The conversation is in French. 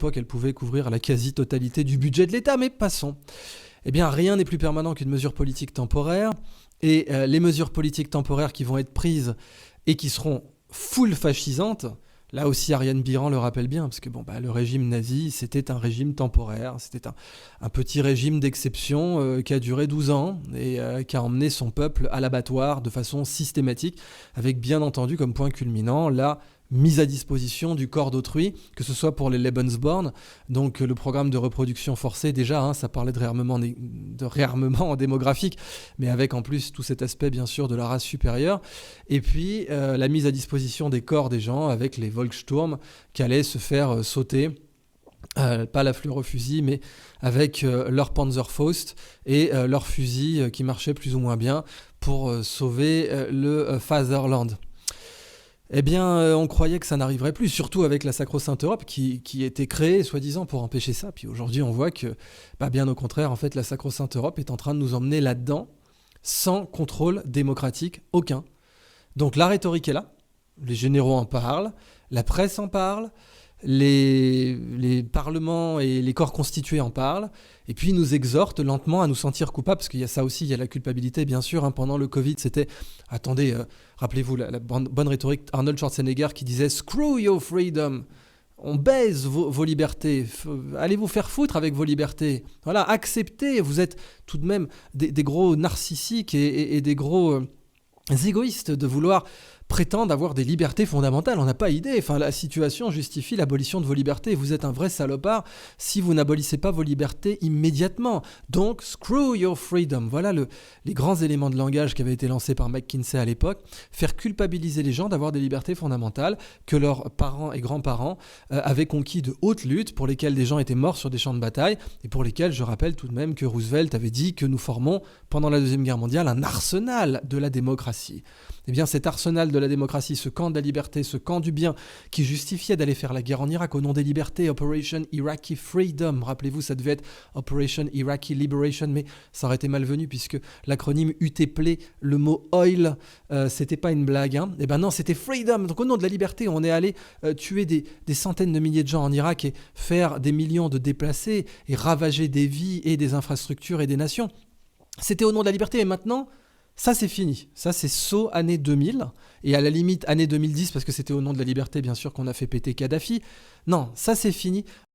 l'époque, elle pouvait couvrir la quasi-totalité du budget de l'État, mais passons. Eh bien, rien n'est plus permanent qu'une mesure politique temporaire. Et les mesures politiques temporaires qui vont être prises et qui seront full fascisantes, là aussi Ariane Biran le rappelle bien, parce que le régime nazi, c'était un régime temporaire, c'était un petit régime d'exception qui a duré 12 ans et qui a emmené son peuple à l'abattoir de façon systématique, avec bien entendu comme point culminant la mise à disposition du corps d'autrui, que ce soit pour les Lebensborn, donc le programme de reproduction forcée, déjà, ça parlait de réarmement démographique, mais avec en plus tout cet aspect, bien sûr, de la race supérieure, et puis la mise à disposition des corps des gens avec les Volkssturm qui allaient se faire sauter, pas la fleur au fusil, mais avec leur Panzerfaust et leur fusil qui marchait plus ou moins bien pour sauver le Fatherland. Eh bien, on croyait que ça n'arriverait plus, surtout avec la Sacro-Sainte Europe qui était créée, soi-disant, pour empêcher ça. Puis aujourd'hui, on voit que, bien au contraire, en fait, la Sacro-Sainte Europe est en train de nous emmener là-dedans, sans contrôle démocratique aucun. Donc la rhétorique est là, les généraux en parlent, la presse en parle, les parlements et les corps constitués en parlent, et puis ils nous exhortent lentement à nous sentir coupables, parce qu'il y a ça aussi, il y a la culpabilité, bien sûr. Pendant le Covid, c'était... Attendez, rappelez-vous la bonne rhétorique Arnold Schwarzenegger qui disait « Screw your freedom !» On baise vos libertés, allez vous faire foutre avec vos libertés. Voilà, acceptez, vous êtes tout de même des gros narcissiques et des gros égoïstes de vouloir prétendent avoir des libertés fondamentales. On n'a pas idée. La situation justifie l'abolition de vos libertés. Vous êtes un vrai salopard si vous n'abolissez pas vos libertés immédiatement. Donc, screw your freedom. Voilà les grands éléments de langage qui avaient été lancés par McKinsey à l'époque. Faire culpabiliser les gens d'avoir des libertés fondamentales que leurs parents et grands-parents avaient conquis de haute lutte, pour lesquels des gens étaient morts sur des champs de bataille et pour lesquels, je rappelle tout de même que Roosevelt avait dit que nous formons, pendant la Deuxième Guerre mondiale, un arsenal de la démocratie. Eh bien, cet arsenal de la démocratie, ce camp de la liberté, ce camp du bien qui justifiait d'aller faire la guerre en Irak au nom des libertés, Operation Iraqi Freedom, rappelez-vous, ça devait être Operation Iraqi Liberation, mais ça aurait été malvenu puisque l'acronyme UTPLE, le mot oil, c'était pas une blague. Eh ben non, c'était Freedom. Donc au nom de la liberté, on est allé tuer des centaines de milliers de gens en Irak et faire des millions de déplacés et ravager des vies et des infrastructures et des nations. C'était au nom de la liberté, et maintenant... ça, c'est fini. Ça, c'est saut année 2000. Et à la limite, année 2010, parce que c'était au nom de la liberté, bien sûr, qu'on a fait péter Kadhafi. Non, ça, c'est fini.